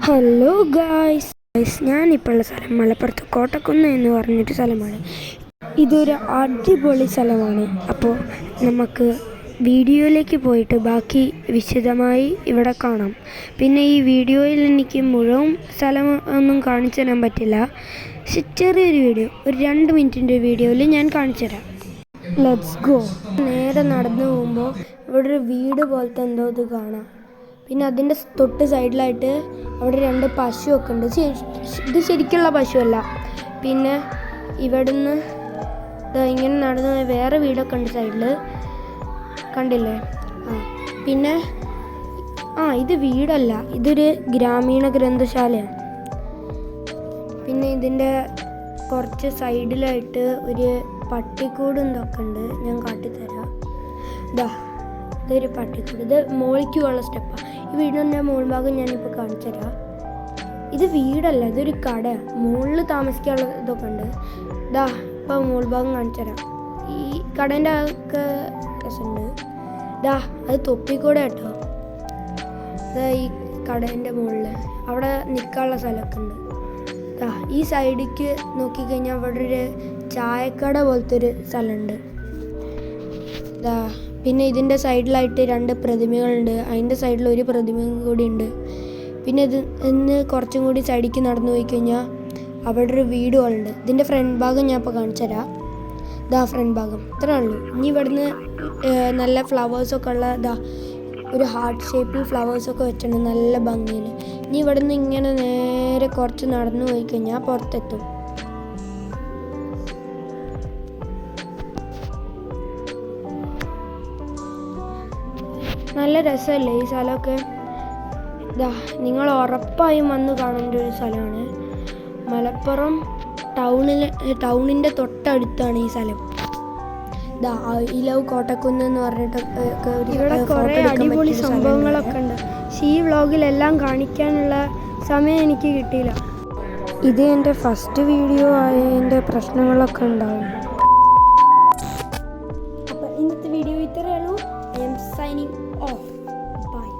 Hello guys, ഞാനിപ്പോൾ ഉള്ള സ്ഥലം മലപ്പുറത്ത് കോട്ടക്കുന്ന് എന്ന് പറഞ്ഞൊരു സ്ഥലമാണ്. ഇതൊരു അടിപൊളി സ്ഥലമാണ്. അപ്പോൾ നമുക്ക് വീഡിയോയിലേക്ക് പോയിട്ട് ബാക്കി വിശദമായി ഇവിടെ കാണാം. പിന്നെ ഈ വീഡിയോയിൽ എനിക്ക് മുഴുവൻ സ്ഥലം ഒന്നും കാണിച്ചു തരാൻ പറ്റില്ല. പക്ഷെ ചെറിയൊരു വീഡിയോ, ഒരു 2 മിനിറ്റിൻ്റെ വീഡിയോയിൽ ഞാൻ കാണിച്ചു തരാം. Let's go. നേരെ നടന്നു പോകുമ്പോൾ ഇവിടെ ഒരു വീട് പോലത്തെ എന്തോ ഇത് കാണാം. പിന്നെ അതിൻ്റെ തൊട്ട് സൈഡിലായിട്ട് അവിടെ 2 പശുവൊക്കെ ഉണ്ട്. ഇത് ശരിക്കുള്ള പശുവല്ല. പിന്നെ ഇവിടുന്ന് ഇങ്ങനെ നടന്ന് വേറെ വീടൊക്കെ ഉണ്ട് സൈഡിൽ, കണ്ടില്ലേ? പിന്നെ ഇത് വീടല്ല, ഇതൊരു ഗ്രാമീണ ഗ്രന്ഥശാലയാണ്. പിന്നെ ഇതിൻ്റെ കുറച്ച് സൈഡിലായിട്ട് ഒരു പട്ടിക്കൂട് എന്തൊക്കെ ഉണ്ട്, ഞാൻ കാട്ടിത്തരാം. ഇതൊരു പട്ടിക്കൂട്. ഇത് മോളിക്കുള്ള സ്റ്റെപ്പാണ്. ഈ വീടിൻ്റെ മുകൾ ഭാഗം ഞാനിപ്പോൾ കാണിച്ചു തരാം. ഇത് വീടല്ല, ഇതൊരു കടയാണ്. മുകളിൽ താമസിക്കാനുള്ള ഇതൊക്കെ ഉണ്ട്. ഇപ്പോൾ മുകൾ ഭാഗം കാണിച്ചു തരാം. ഈ കടേൻ്റെ ഒക്കെ രസമുണ്ട്. അത് തൊപ്പിക്കൂടെ കേട്ടോ. ഈ കടേൻ്റെ മുകളിൽ അവിടെ നിൽക്കാനുള്ള സ്ഥലമൊക്കെ ഉണ്ട്. ഈ സൈഡിലേക്ക് നോക്കിക്കഴിഞ്ഞാൽ അവിടെ ഒരു ചായക്കട പോലത്തെ ഒരു സ്ഥലമുണ്ട്. പിന്നെ ഇതിൻ്റെ സൈഡിലായിട്ട് 2 പ്രതിമകളുണ്ട്. അതിൻ്റെ സൈഡിൽ ഒരു പ്രതിമയും കൂടി ഉണ്ട്. പിന്നെ ഇന്ന് കുറച്ചും കൂടി സൈഡിലേക്ക് നടന്നു പോയി കഴിഞ്ഞാൽ അവിടെ ഒരു വീട് പോലുണ്ട്. ഇതിൻ്റെ ഫ്രണ്ട് ഭാഗം ഞാൻ ഇപ്പോൾ കാണിച്ചു തരാം. ഫ്രണ്ട് ഭാഗം ഇത്രേ ഉള്ളൂ. ഇനി ഇവിടുന്ന് നല്ല ഫ്ലവേഴ്സൊക്കെ ഉള്ള ഒരു ഹാർട്ട് ഷേപ്പിൽ ഫ്ലവേഴ്സൊക്കെ വെച്ചിട്ടുണ്ട്, നല്ല ഭംഗിയിൽ. ഇനി ഇവിടുന്ന് ഇങ്ങനെ നേരെ കുറച്ച് നടന്നു പോയി കഴിഞ്ഞാൽ പുറത്തെത്തും. നല്ല രസമല്ലേ ഈ സ്ഥലമൊക്കെ? നിങ്ങൾ ഉറപ്പായും വന്ന് കാണേണ്ട ഒരു സ്ഥലമാണ്. മലപ്പുറം ടൗണിൻ്റെ തൊട്ടടുത്താണ് ഈ സ്ഥലം. ഐ ലവ് കോട്ടക്കുന്ന് എന്ന് പറഞ്ഞിട്ട് ഇവിടെ കുറേ അടിപൊളി സംഭവങ്ങളൊക്കെ ഉണ്ട്. പക്ഷേ ഈ വ്ളോഗിലെല്ലാം കാണിക്കാനുള്ള സമയം എനിക്ക് കിട്ടിയില്ല. ഇത് എൻ്റെ ഫസ്റ്റ് വീഡിയോ ആയതിൻ്റെ പ്രശ്നങ്ങളൊക്കെ ഉണ്ടാവും. അപ്പോൾ ഇന്നത്തെ വീഡിയോ ഇത്രയേ ഉള്ളൂ. I am signing off. Bye.